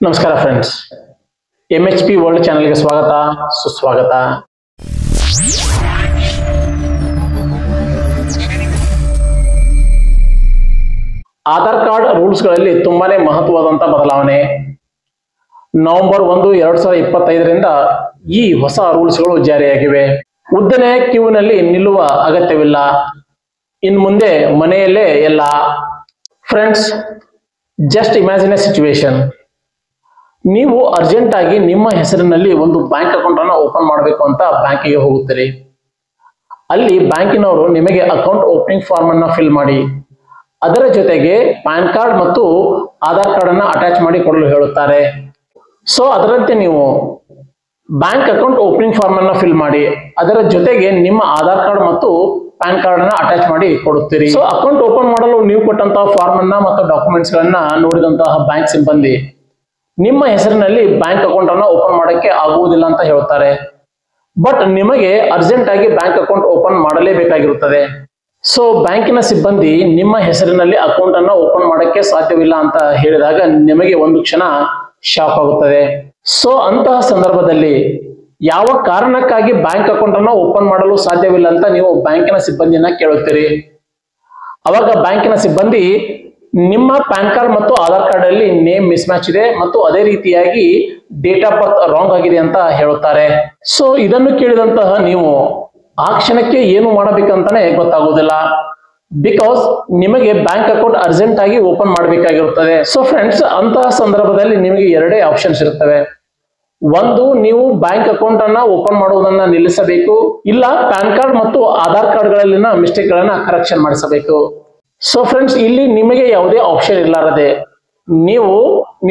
ನಮಸ್ಕಾರ friends, MHP world ಚಾನೆಲ್ಗೆ ಸ್ವಾಗತ ಸುಸ್ವಾಗತ. ಆಧಾರ್ ಕಾರ್ಡ್ ರೂಲ್ಸ್ಗಳಲ್ಲಿ ತುಂಬಾನೇ ಮಹತ್ವವಾದಂತ ಬದಲಾವಣೆ. ನವೆಂಬರ್ 1, 2025ರಿಂದ ಈ ಹೊಸ ರೂಲ್ಸ್ಗಳು ಜಾರಿಯಾಗಿವೆ. ಉದ್ದನೆಯ ಕ್ಯೂನಲ್ಲಿ ನಿಲ್ಲುವ ಅಗತ್ಯವಿಲ್ಲ. ಇನ್ನು ಮುಂದೆ ಮನೆಯಲ್ಲೇ ಎಲ್ಲ. Friends, just imagine A situation. ನೀವು ಅರ್ಜೆಂಟ್ ಆಗಿ ನಿಮ್ಮ ಹೆಸರಿನಲ್ಲಿ ಒಂದು ಬ್ಯಾಂಕ್ ಅಕೌಂಟ್ ಅನ್ನು ಓಪನ್ ಮಾಡಬೇಕು ಅಂತ ಬ್ಯಾಂಕಿಗೆ ಹೋಗುತ್ತೀರಿ. ಅಲ್ಲಿ ಬ್ಯಾಂಕಿನವರು ನಿಮಗೆ ಅಕೌಂಟ್ ಓಪನಿಂಗ್ ಫಾರ್ಮ್ ಅನ್ನ ಫಿಲ್ ಮಾಡಿ, ಅದರ ಜೊತೆಗೆ ಪ್ಯಾನ್ ಕಾರ್ಡ್ ಮತ್ತು ಆಧಾರ್ ಕಾರ್ಡ್ ಅನ್ನ ಅಟ್ಯಾಚ್ ಮಾಡಿ ಕೊಡಲು ಹೇಳುತ್ತಾರೆ. ಸೊ ಅದರಂತೆ ನೀವು ಬ್ಯಾಂಕ್ ಅಕೌಂಟ್ ಓಪನಿಂಗ್ ಫಾರ್ಮ್ ಅನ್ನ ಫಿಲ್ ಮಾಡಿ, ಅದರ ಜೊತೆಗೆ ನಿಮ್ಮ ಆಧಾರ್ ಕಾರ್ಡ್ ಮತ್ತು ಪ್ಯಾನ್ ಕಾರ್ಡ್ ಅನ್ನ ಅಟ್ಯಾಚ್ ಮಾಡಿ ಕೊಡುತ್ತೀರಿ. ಸೊ ಅಕೌಂಟ್ ಓಪನ್ ಮಾಡಲು ನೀವು ಕೊಟ್ಟಂತಹ ಫಾರ್ಮ್ ಅನ್ನ ಮತ್ತು ಡಾಕ್ಯುಮೆಂಟ್ಸ್ ಗಳನ್ನ ನೋಡಿದಂತಹ ಬ್ಯಾಂಕ್ ಸಿಬ್ಬಂದಿ ನಿಮ್ಮ ಹೆಸರಿನಲ್ಲಿ ಬ್ಯಾಂಕ್ ಅಕೌಂಟ್ ಅನ್ನು ಓಪನ್ ಮಾಡಕ್ಕೆ ಆಗುವುದಿಲ್ಲ ಅಂತ ಹೇಳ್ತಾರೆ. ಬಟ್ ನಿಮಗೆ ಅರ್ಜೆಂಟ್ ಆಗಿ ಬ್ಯಾಂಕ್ ಅಕೌಂಟ್ ಓಪನ್ ಮಾಡಲೇಬೇಕಾಗಿರುತ್ತದೆ. ಸೊ ಬ್ಯಾಂಕಿನ ಸಿಬ್ಬಂದಿ ನಿಮ್ಮ ಹೆಸರಿನಲ್ಲಿ ಅಕೌಂಟ್ ಅನ್ನು ಓಪನ್ ಮಾಡಕ್ಕೆ ಸಾಧ್ಯವಿಲ್ಲ ಅಂತ ಹೇಳಿದಾಗ ನಿಮಗೆ ಒಂದು ಕ್ಷಣ ಶಾಕ್ ಆಗುತ್ತದೆ. ಸೊ ಅಂತಹ ಸಂದರ್ಭದಲ್ಲಿ ಯಾವ ಕಾರಣಕ್ಕಾಗಿ ಬ್ಯಾಂಕ್ ಅಕೌಂಟ್ ಅನ್ನು ಓಪನ್ ಮಾಡಲು ಸಾಧ್ಯವಿಲ್ಲ ಅಂತ ನೀವು ಬ್ಯಾಂಕಿನ ಸಿಬ್ಬಂದಿಯನ್ನ ಕೇಳುತ್ತೀರಿ. ಅವಾಗ ಬ್ಯಾಂಕಿನ ಸಿಬ್ಬಂದಿ ನಿಮ್ಮ ಪ್ಯಾನ್ ಕಾರ್ಡ್ ಮತ್ತು ಆಧಾರ್ ಕಾರ್ಡ್ ಅಲ್ಲಿ ನೇಮ್ ಮಿಸ್ ಮ್ಯಾಚ್ ಇದೆ ಮತ್ತು ಅದೇ ರೀತಿಯಾಗಿ ಡೇಟ್ ಆಫ್ ಬರ್ತ್ ರಾಂಗ್ ಆಗಿದೆ ಅಂತ ಹೇಳುತ್ತಾರೆ. ಸೊ ಇದನ್ನು ಕೇಳಿದಂತಹ ನೀವು ಆ ಕ್ಷಣಕ್ಕೆ ಏನು ಮಾಡಬೇಕಂತಾನೆ ಗೊತ್ತಾಗುವುದಿಲ್ಲ. ಬಿಕಾಸ್ ನಿಮಗೆ ಬ್ಯಾಂಕ್ ಅಕೌಂಟ್ ಅರ್ಜೆಂಟ್ ಆಗಿ ಓಪನ್ ಮಾಡಬೇಕಾಗಿರುತ್ತದೆ. ಸೊ ಫ್ರೆಂಡ್ಸ್, ಅಂತಹ ಸಂದರ್ಭದಲ್ಲಿ ನಿಮಗೆ ಎರಡೇ ಆಪ್ಷನ್ಸ್ ಇರುತ್ತವೆ. ಒಂದು, ನೀವು ಬ್ಯಾಂಕ್ ಅಕೌಂಟ್ ಅನ್ನ ಓಪನ್ ಮಾಡುವುದನ್ನ ನಿಲ್ಲಿಸಬೇಕು, ಇಲ್ಲ ಪ್ಯಾನ್ ಕಾರ್ಡ್ ಮತ್ತು ಆಧಾರ್ ಕಾರ್ಡ್ ಗಳಲ್ಲಿನ ಮಿಸ್ಟೇಕ್ ಗಳನ್ನ ಕರೆಕ್ಷನ್ ಮಾಡಿಸಬೇಕು. ಸೊ ಫ್ರೆಂಡ್ಸ್, ಇಲ್ಲಿ ನಿಮಗೆ ಯಾವುದೇ ಆಪ್ಷನ್ ಇಲ್ಲಾರದೆ ನೀವು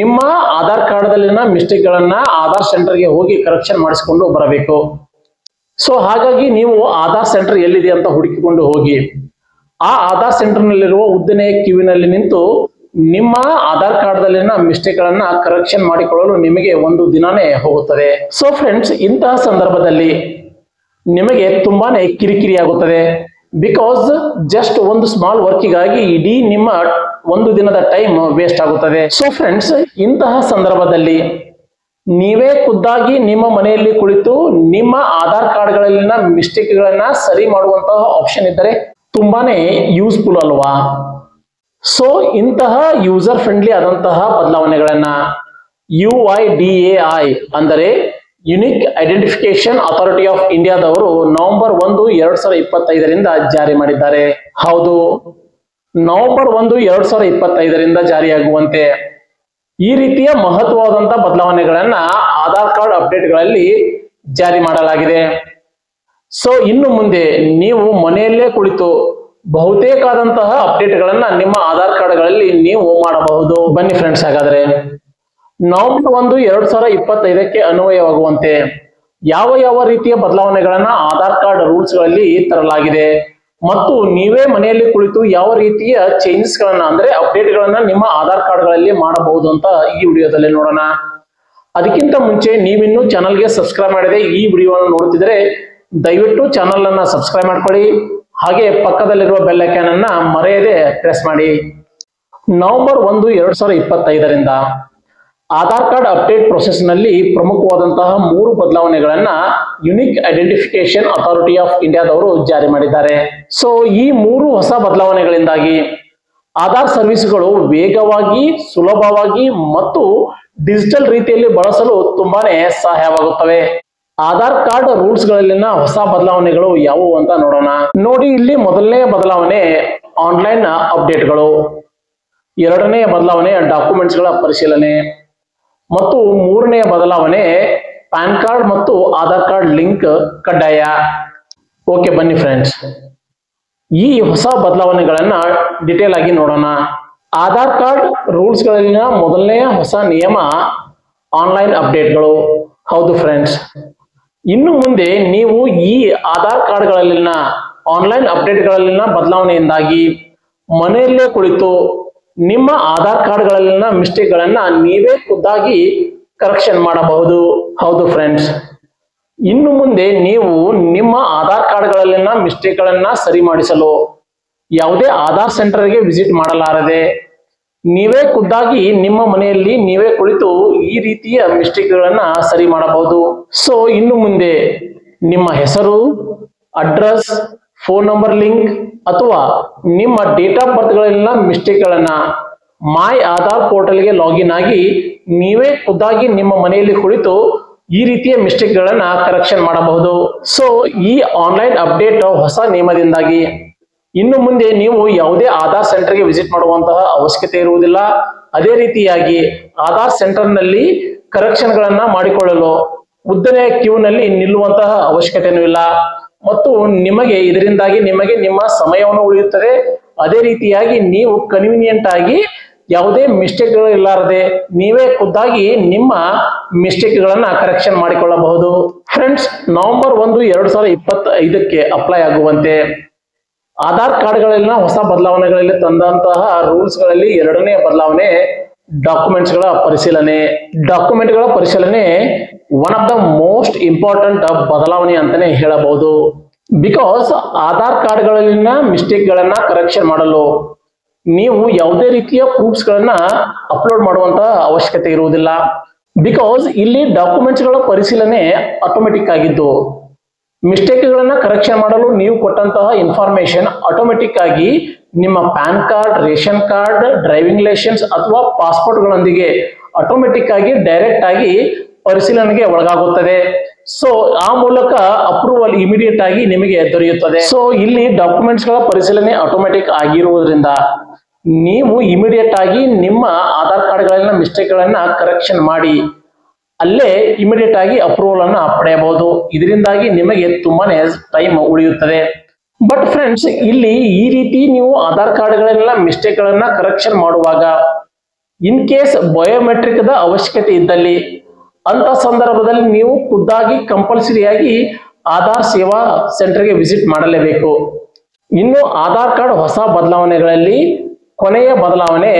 ನಿಮ್ಮ ಆಧಾರ್ ಕಾರ್ಡ್ ದಲ್ಲಿನ ಮಿಸ್ಟೇಕ್ ಗಳನ್ನ ಆಧಾರ್ ಸೆಂಟರ್ಗೆ ಹೋಗಿ ಕರೆಕ್ಷನ್ ಮಾಡಿಸಿಕೊಂಡು ಬರಬೇಕು. ಸೊ ಹಾಗಾಗಿ ನೀವು ಆಧಾರ್ ಸೆಂಟರ್ ಎಲ್ಲಿದೆ ಅಂತ ಹುಡುಕಿಕೊಂಡು ಹೋಗಿ ಆ ಆಧಾರ್ ಸೆಂಟರ್ ನಲ್ಲಿರುವ ಉದ್ದನೆಯ ಕ್ಯೂವಿನಲ್ಲಿ ನಿಂತು ನಿಮ್ಮ ಆಧಾರ್ ಕಾರ್ಡ್ ದಲ್ಲಿನ ಮಿಸ್ಟೇಕ್ ಗಳನ್ನ ಕರೆಕ್ಷನ್ ಮಾಡಿಕೊಳ್ಳಲು ನಿಮಗೆ ಒಂದು ದಿನಾನೇ ಹೋಗುತ್ತದೆ. ಸೊ ಫ್ರೆಂಡ್ಸ್, ಇಂತಹ ಸಂದರ್ಭದಲ್ಲಿ ನಿಮಗೆ ತುಂಬಾನೇ ಕಿರಿಕಿರಿ ಆಗುತ್ತದೆ. ಬಿಕಾಸ್ ಜಸ್ಟ್ ಒಂದು ಸ್ಮಾಲ್ ವರ್ಕಿಗಾಗಿ ಇಡೀ ನಿಮ್ಮ ಒಂದು ದಿನದ ಟೈಮ್ ವೇಸ್ಟ್ ಆಗುತ್ತದೆ. ಸೊ ಫ್ರೆಂಡ್ಸ್, ಇಂತಹ ಸಂದರ್ಭದಲ್ಲಿ ನೀವೇ ಖುದ್ದಾಗಿ ನಿಮ್ಮ ಮನೆಯಲ್ಲಿ ಕುಳಿತು ನಿಮ್ಮ ಆಧಾರ್ ಕಾರ್ಡ್ ಗಳಲ್ಲಿನ ಮಿಸ್ಟೇಕ್ ಗಳನ್ನ ಸರಿ ಮಾಡುವಂತಹ ಆಪ್ಷನ್ ಇದ್ದರೆ ತುಂಬಾನೇ ಯೂಸ್ಫುಲ್ ಅಲ್ವಾ? ಸೊ ಇಂತಹ ಯೂಸರ್ ಫ್ರೆಂಡ್ಲಿ ಆದಂತಹ ಬದಲಾವಣೆಗಳನ್ನ UIDAI ಅಂದರೆ ಯುನಿಕ್ ಐಡೆಂಟಿಫಿಕೇಶನ್ ಅಥಾರಿಟಿ ಆಫ್ ಇಂಡಿಯಾದವರು ನವೆಂಬರ್ 1, 2025ರಿಂದ ಜಾರಿ ಮಾಡಿದ್ದಾರೆ. ಹೌದು, ನವೆಂಬರ್ 1, 2025ರಿಂದ ಜಾರಿಯಾಗುವಂತೆ ಈ ರೀತಿಯ ಮಹತ್ವವಾದಂತಹ ಬದಲಾವಣೆಗಳನ್ನ ಆಧಾರ್ ಕಾರ್ಡ್ ಅಪ್ಡೇಟ್ಗಳಲ್ಲಿ ಜಾರಿ ಮಾಡಲಾಗಿದೆ. ಸೊ ಇನ್ನು ಮುಂದೆ ನೀವು ಮನೆಯಲ್ಲೇ ಕುಳಿತು ಬಹುತೇಕಾದಂತಹ ಅಪ್ಡೇಟ್ಗಳನ್ನ ನಿಮ್ಮ ಆಧಾರ್ ಕಾರ್ಡ್ಗಳಲ್ಲಿ ನೀವು ಮಾಡಬಹುದು. ಬನ್ನಿ ಫ್ರೆಂಡ್ಸ್, ಹಾಗಾದ್ರೆ ನವೆಂಬರ್ 1, 2025ಕ್ಕೆ ಅನ್ವಯವಾಗುವಂತೆ ಯಾವ ಯಾವ ರೀತಿಯ ಬದಲಾವಣೆಗಳನ್ನ ಆಧಾರ್ ಕಾರ್ಡ್ ರೂಲ್ಸ್ ಗಳಲ್ಲಿ ತರಲಾಗಿದೆ ಮತ್ತು ನೀವೇ ಮನೆಯಲ್ಲಿ ಕುಳಿತು ಯಾವ ರೀತಿಯ ಚೇಂಜಸ್ ಗಳನ್ನ ಅಂದ್ರೆ ಅಪ್ಡೇಟ್ ಗಳನ್ನ ನಿಮ್ಮ ಆಧಾರ್ ಕಾರ್ಡ್ ಗಳಲ್ಲಿ ಮಾಡಬಹುದು ಅಂತ ಈ ವಿಡಿಯೋದಲ್ಲಿ ನೋಡೋಣ. ಅದಕ್ಕಿಂತ ಮುಂಚೆ ನೀವಿನ್ನೂ ಚಾನಲ್ಗೆ ಸಬ್ಸ್ಕ್ರೈಬ್ ಮಾಡದೆ ಈ ವಿಡಿಯೋವನ್ನು ನೋಡುತ್ತಿದ್ರೆ ದಯವಿಟ್ಟು ಚಾನಲ್ ಅನ್ನ ಸಬ್ಸ್ಕ್ರೈಬ್ ಮಾಡ್ಕೊಳ್ಳಿ. ಹಾಗೆ ಪಕ್ಕದಲ್ಲಿರುವ ಬೆಲ್ ಐಕಾನ್ ಅನ್ನ ಮರೆಯದೆ ಪ್ರೆಸ್ ಮಾಡಿ. ನವೆಂಬರ್ 1, 2025ರಿಂದ ಆಧಾರ್ ಕಾರ್ಡ್ ಅಪ್ಡೇಟ್ ಪ್ರೊಸೆಸ್ ನಲ್ಲಿ ಪ್ರಮುಖವಾದಂತಹ 3 ಬದಲಾವಣೆಗಳನ್ನ ಯುನಿಕ್ ಐಡೆಂಟಿಫಿಕೇಶನ್ ಅಥಾರಿಟಿ ಆಫ್ ಇಂಡಿಯಾದವರು ಜಾರಿ ಮಾಡಿದ್ದಾರೆ. ಸೊ ಈ 3 ಹೊಸ ಬದಲಾವಣೆಗಳಿಂದಾಗಿ ಆಧಾರ್ ಸರ್ವಿಸ್ಗಳು ವೇಗವಾಗಿ, ಸುಲಭವಾಗಿ ಮತ್ತು ಡಿಜಿಟಲ್ ರೀತಿಯಲ್ಲಿ ಬಳಸಲು ತುಂಬಾನೇ ಸಹಾಯವಾಗುತ್ತವೆ. ಆಧಾರ್ ಕಾರ್ಡ್ ರೂಲ್ಸ್ ಗಳಲ್ಲಿನ ಹೊಸ ಬದಲಾವಣೆಗಳು ಯಾವುವು ಅಂತ ನೋಡೋಣ. ನೋಡಿ, ಇಲ್ಲಿ ಮೊದಲನೇ ಬದಲಾವಣೆ ಆನ್ಲೈನ್ ಅಪ್ಡೇಟ್ಗಳು, ಎರಡನೇ ಬದಲಾವಣೆ ಡಾಕ್ಯುಮೆಂಟ್ಸ್ ಗಳ ಪರಿಶೀಲನೆ ಮತ್ತು ಮೂರನೆಯ ಬದಲಾವಣೆ ಪ್ಯಾನ್ ಕಾರ್ಡ್ ಮತ್ತು ಆಧಾರ್ ಕಾರ್ಡ್ ಲಿಂಕ್ ಕಡ್ಡಾಯ. ಓಕೆ, ಬನ್ನಿ ಫ್ರೆಂಡ್ಸ್, ಈ ಹೊಸ ಬದಲಾವಣೆಗಳನ್ನ ಡಿಟೇಲ್ ಆಗಿ ನೋಡೋಣ. ಆಧಾರ್ ಕಾರ್ಡ್ ರೂಲ್ಸ್ ಗಳಲ್ಲಿನ ಮೊದಲನೆಯ ಹೊಸ ನಿಯಮ ಆನ್ಲೈನ್ ಅಪ್ಡೇಟ್ಗಳು. ಹೌದು ಫ್ರೆಂಡ್ಸ್, ಇನ್ನು ಮುಂದೆ ನೀವು ಈ ಆಧಾರ್ ಕಾರ್ಡ್ ಗಳಲ್ಲಿನ ಆನ್ಲೈನ್ ಅಪ್ಡೇಟ್ ಗಳಲ್ಲಿನ ಬದಲಾವಣೆಯಿಂದಾಗಿ ಮನೆಯಲ್ಲೇ ಕುಳಿತು ನಿಮ್ಮ ಆಧಾರ್ ಕಾರ್ಡ್ ಗಳಲ್ಲಿನ ಮಿಸ್ಟೇಕ್ ಗಳನ್ನ ನೀವೇ ಖುದ್ದಾಗಿ ಕರೆಕ್ಷನ್ ಮಾಡಬಹುದು. ಹೌದು ಫ್ರೆಂಡ್ಸ್, ಇನ್ನು ಮುಂದೆ ನೀವು ನಿಮ್ಮ ಆಧಾರ್ ಕಾರ್ಡ್ ಗಳಲ್ಲಿನ ಮಿಸ್ಟೇಕ್ ಗಳನ್ನ ಸರಿ ಮಾಡಿಸಲು ಯಾವುದೇ ಆಧಾರ್ ಸೆಂಟರ್ಗೆ ವಿಸಿಟ್ ಮಾಡಲಾರದೆ ನೀವೇ ಖುದ್ದಾಗಿ ನಿಮ್ಮ ಮನೆಯಲ್ಲಿ ನೀವೇ ಕುಳಿತು ಈ ರೀತಿಯ ಮಿಸ್ಟೇಕ್ಗಳನ್ನ ಸರಿ ಮಾಡಬಹುದು. ಸೊ ಇನ್ನು ಮುಂದೆ ನಿಮ್ಮ ಹೆಸರು, ಅಡ್ರೆಸ್, ಫೋನ್ ನಂಬರ್ ಲಿಂಕ್ ಅಥವಾ ನಿಮ್ಮ ಡೇಟ್ ಆಫ್ ಬರ್ತ್ಗಳಲ್ಲಿನ ಮಿಸ್ಟೇಕ್ಗಳನ್ನ ಮೈ ಆಧಾರ್ ಪೋರ್ಟಲ್ಗೆ ಲಾಗಿನ್ ಆಗಿ ನೀವೇ ಖುದ್ದಾಗಿ ನಿಮ್ಮ ಮನೆಯಲ್ಲಿ ಕುಳಿತು ಈ ರೀತಿಯ ಮಿಸ್ಟೇಕ್ಗಳನ್ನ ಕರೆಕ್ಷನ್ ಮಾಡಬಹುದು. ಸೊ ಈ ಆನ್ಲೈನ್ ಅಪ್ಡೇಟ್ ಹೊಸ ನಿಯಮದಿಂದಾಗಿ ಇನ್ನು ಮುಂದೆ ನೀವು ಯಾವುದೇ ಆಧಾರ್ ಸೆಂಟರ್ಗೆ ವಿಸಿಟ್ ಮಾಡುವಂತಹ ಅವಶ್ಯಕತೆ ಇರುವುದಿಲ್ಲ. ಅದೇ ರೀತಿಯಾಗಿ ಆಧಾರ್ ಸೆಂಟರ್ ನಲ್ಲಿ ಕರೆಕ್ಷನ್ ಗಳನ್ನ ಮಾಡಿಕೊಳ್ಳಲು ಉದ್ದನೆಯ ಕ್ಯೂನಲ್ಲಿ ನಿಲ್ಲುವಂತಹ ಅವಶ್ಯಕತೆಯೂ ಇಲ್ಲ ಮತ್ತು ಇದರಿಂದಾಗಿ ನಿಮಗೆ ನಿಮ್ಮ ಸಮಯವನ್ನು ಉಳಿಯುತ್ತದೆ. ಅದೇ ರೀತಿಯಾಗಿ ನೀವು ಕನ್ವೀನಿಯಂಟ್ ಆಗಿ ಯಾವುದೇ ಮಿಸ್ಟೇಕ್ಗಳು ಇಲ್ಲಾರದೆ ನೀವೇ ಖುದ್ದಾಗಿ ನಿಮ್ಮ ಮಿಸ್ಟೇಕ್ಗಳನ್ನ ಕರೆಕ್ಷನ್ ಮಾಡಿಕೊಳ್ಳಬಹುದು. ಫ್ರೆಂಡ್ಸ್, ನವೆಂಬರ್ 1, 2025ಕ್ಕೆ ಅಪ್ಲೈ ಆಗುವಂತೆ ಆಧಾರ್ ಕಾರ್ಡ್ಗಳಲ್ಲಿನ ಹೊಸ ಬದಲಾವಣೆಗಳಲ್ಲಿ ತಂದಂತಹ ರೂಲ್ಸ್ ಗಳಲ್ಲಿ ಎರಡನೇ ಬದಲಾವಣೆ ಡಾಕ್ಯುಮೆಂಟ್ಗಳ ಪರಿಶೀಲನೆ one of the most important ಬದಲಾವಣೆ ಅಂತಾನೆ ಹೇಳಬಹುದು. ಬಿಕಾಸ್ ಆಧಾರ್ ಕಾರ್ಡ್ಗಳಲ್ಲಿನ ಮಿಸ್ಟೇಕ್ಗಳನ್ನ ಕರೆಕ್ಷನ್ ಮಾಡಲು ನೀವು ಯಾವುದೇ ರೀತಿಯ ಪ್ರೂಫ್ಸ್ ಗಳನ್ನ ಅಪ್ಲೋಡ್ ಮಾಡುವಂತಹ ಅವಶ್ಯಕತೆ ಇರುವುದಿಲ್ಲ. ಬಿಕಾಸ್ ಇಲ್ಲಿ ಡಾಕ್ಯುಮೆಂಟ್ಸ್ಗಳ ಪರಿಶೀಲನೆ ಆಟೋಮೆಟಿಕ್ ಆಗಿದ್ದು ಮಿಸ್ಟೇಕ್ಗಳನ್ನ ಕರೆಕ್ಷನ್ ಮಾಡಲು ನೀವು ಕೊಟ್ಟಂತಹ ಇನ್ಫಾರ್ಮೇಶನ್ ಆಟೋಮೆಟಿಕ್ ಆಗಿ ನಿಮ್ಮ pan card, ration card, driving licence ಅಥವಾ ಪಾಸ್ಪೋರ್ಟ್ ಗಳೊಂದಿಗೆ ಆಟೋಮೆಟಿಕ್ ಆಗಿ ಡೈರೆಕ್ಟ್ ಆಗಿ ಪರಿಶೀಲನೆಗೆ ಒಳಗಾಗುತ್ತದೆ. ಸೊ ಆ ಮೂಲಕ ಅಪ್ರೂವಲ್ ಇಮಿಡಿಯೇಟ್ ಆಗಿ ನಿಮಗೆ ದೊರೆಯುತ್ತದೆ. ಸೊ ಇಲ್ಲಿ ಡಾಕ್ಯುಮೆಂಟ್ಸ್ ಗಳ ಪರಿಶೀಲನೆ ಆಟೋಮೆಟಿಕ್ ಆಗಿರುವುದರಿಂದ ನೀವು ಇಮಿಡಿಯೇಟ್ ಆಗಿ ನಿಮ್ಮ ಆಧಾರ್ ಕಾರ್ಡ್ಗಳಲ್ಲಿನ ಮಿಸ್ಟೇಕ್ ಗಳನ್ನ ಕರೆಕ್ಷನ್ ಮಾಡಿ ಅಲ್ಲೇ ಇಮಿಡಿಯೇಟ್ ಆಗಿ ಅಪ್ರೂವಲ್ ಅನ್ನ ಪಡೆಯಬಹುದು. ಇದರಿಂದಾಗಿ ನಿಮಗೆ ತುಂಬಾನೇ ಟೈಮ್ ಉಳಿಯುತ್ತದೆ. ಬಟ್ ಫ್ರೆಂಡ್ಸ್, ಇಲ್ಲಿ ಈ ರೀತಿ ನೀವು ಆಧಾರ್ ಕಾರ್ಡ್ಗಳನ್ನೆಲ್ಲ ಮಿಸ್ಟೇಕ್ ಗಳನ್ನ ಕರೆಕ್ಷನ್ ಮಾಡುವಾಗ ಇನ್ ಕೇಸ್ ಬಯೋಮೆಟ್ರಿಕ್ ದ ಅವಶ್ಯಕತೆ ಇದ್ದಲ್ಲಿ ಅಂತ ಸಂದರ್ಭದಲ್ಲಿ ನೀವು ಖುದ್ದಾಗಿ ಕಂಪಲ್ಸರಿಯಾಗಿ ಆಧಾರ್ ಸೇವಾ ಸೆಂಟರ್ಗೆ ವಿಸಿಟ್ ಮಾಡಲೇಬೇಕು. ಇನ್ನು ಆಧಾರ್ ಕಾರ್ಡ್ ಹೊಸ ಬದಲಾವಣೆಗಳಲ್ಲಿ ಕೊನೆಯ ಬದಲಾವಣೆ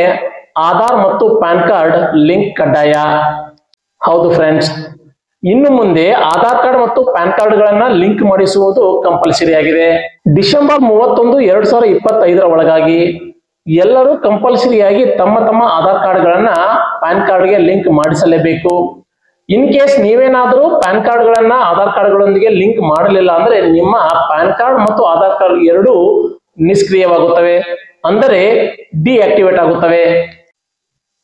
ಆಧಾರ್ ಮತ್ತು ಪ್ಯಾನ್ ಕಾರ್ಡ್ ಲಿಂಕ್ ಕಡ್ಡಾಯ. ಹೌದು ಫ್ರೆಂಡ್ಸ್, ಇನ್ನು ಮುಂದೆ ಆಧಾರ್ ಕಾರ್ಡ್ ಮತ್ತು ಪ್ಯಾನ್ ಕಾರ್ಡ್ ಗಳನ್ನ ಲಿಂಕ್ ಮಾಡಿಸುವುದು ಕಂಪಲ್ಸರಿ ಆಗಿದೆ. ಡಿಸೆಂಬರ್ 31, 2025 ಒಳಗಾಗಿ ಎಲ್ಲರೂ ಕಂಪಲ್ಸರಿಯಾಗಿ ತಮ್ಮ ಆಧಾರ್ ಕಾರ್ಡ್ ಗಳನ್ನ ಪ್ಯಾನ್ ಕಾರ್ಡ್ಗೆ ಲಿಂಕ್ ಮಾಡಿಸಲೇಬೇಕು. ಇನ್ ಕೇಸ್ ನೀವೇನಾದ್ರೂ ಪ್ಯಾನ್ ಕಾರ್ಡ್ ಗಳನ್ನ ಆಧಾರ್ ಕಾರ್ಡ್ ಗಳೊಂದಿಗೆ ಲಿಂಕ್ ಮಾಡಲಿಲ್ಲ ಅಂದ್ರೆ ನಿಮ್ಮ ಪ್ಯಾನ್ ಕಾರ್ಡ್ ಮತ್ತು ಆಧಾರ್ ಕಾರ್ಡ್ ಎರಡೂ ನಿಷ್ಕ್ರಿಯವಾಗುತ್ತವೆ, ಅಂದರೆ ಡಿಆಕ್ಟಿವೇಟ್ ಆಗುತ್ತವೆ.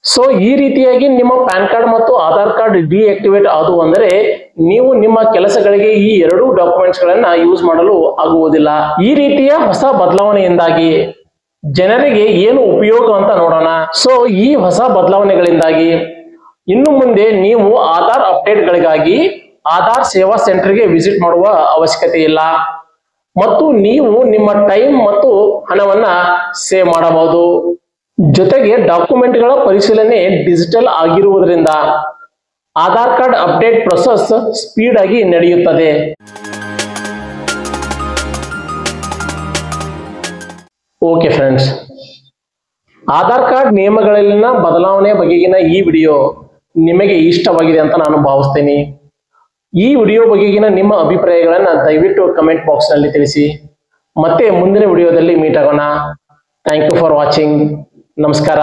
ಸೊ ಈ ರೀತಿಯಾಗಿ ನಿಮ್ಮ ಪ್ಯಾನ್ ಕಾರ್ಡ್ ಮತ್ತು ಆಧಾರ್ ಕಾರ್ಡ್ ಡಿಆಕ್ಟಿವೇಟ್ ಆದವು ಅಂದರೆ ನೀವು ನಿಮ್ಮ ಕೆಲಸಗಳಿಗೆ ಈ ಎರಡೂ ಡಾಕ್ಯುಮೆಂಟ್ಸ್ ಗಳನ್ನ ಯೂಸ್ ಮಾಡಲು ಆಗುವುದಿಲ್ಲ. ಈ ರೀತಿಯ ಹೊಸ ಬದಲಾವಣೆಯಿಂದಾಗಿ ಜನರಿಗೆ ಏನು ಉಪಯೋಗ ಅಂತ ನೋಡೋಣ. ಸೊ ಈ ಹೊಸ ಬದಲಾವಣೆಗಳಿಂದಾಗಿ ಇನ್ನು ಮುಂದೆ ನೀವು ಆಧಾರ್ ಅಪ್ಡೇಟ್ ಗಳಿಗಾಗಿ ಆಧಾರ್ ಸೇವಾ ಸೆಂಟರ್ಗೆ ವಿಸಿಟ್ ಮಾಡುವ ಅವಶ್ಯಕತೆ ಇಲ್ಲ ಮತ್ತು ನೀವು ನಿಮ್ಮ ಟೈಮ್ ಮತ್ತು ಹಣವನ್ನ ಸೇವ್ ಮಾಡಬಹುದು. ಜೊತೆಗೆ ಡಾಕ್ಯುಮೆಂಟ್ಗಳ ಪರಿಶೀಲನೆ ಡಿಜಿಟಲ್ ಆಗಿರುವುದರಿಂದ Aadhaar card update process speed ಆಗಿ ನಡೆಯುತ್ತದೆ. ಓಕೆ ಫ್ರೆಂಡ್ಸ್, ಆಧಾರ್ ಕಾರ್ಡ್ ನಿಯಮಗಳಲ್ಲಿನ ಬದಲಾವಣೆ ಬಗೆಗಿನ ಈ ವಿಡಿಯೋ ನಿಮಗೆ ಇಷ್ಟವಾಗಿದೆ ಅಂತ ನಾನು ಭಾವಿಸ್ತೇನೆ. ಈ ವಿಡಿಯೋ ಬಗೆಗಿನ ನಿಮ್ಮ ಅಭಿಪ್ರಾಯಗಳನ್ನ ದಯವಿಟ್ಟು ಕಮೆಂಟ್ ಬಾಕ್ಸ್ ನಲ್ಲಿ ತಿಳಿಸಿ. ಮತ್ತೆ ಮುಂದಿನ ವಿಡಿಯೋದಲ್ಲಿ ಮೀಟ್ ಆಗೋಣ. Thank you for watching. ನಮಸ್ಕಾರ.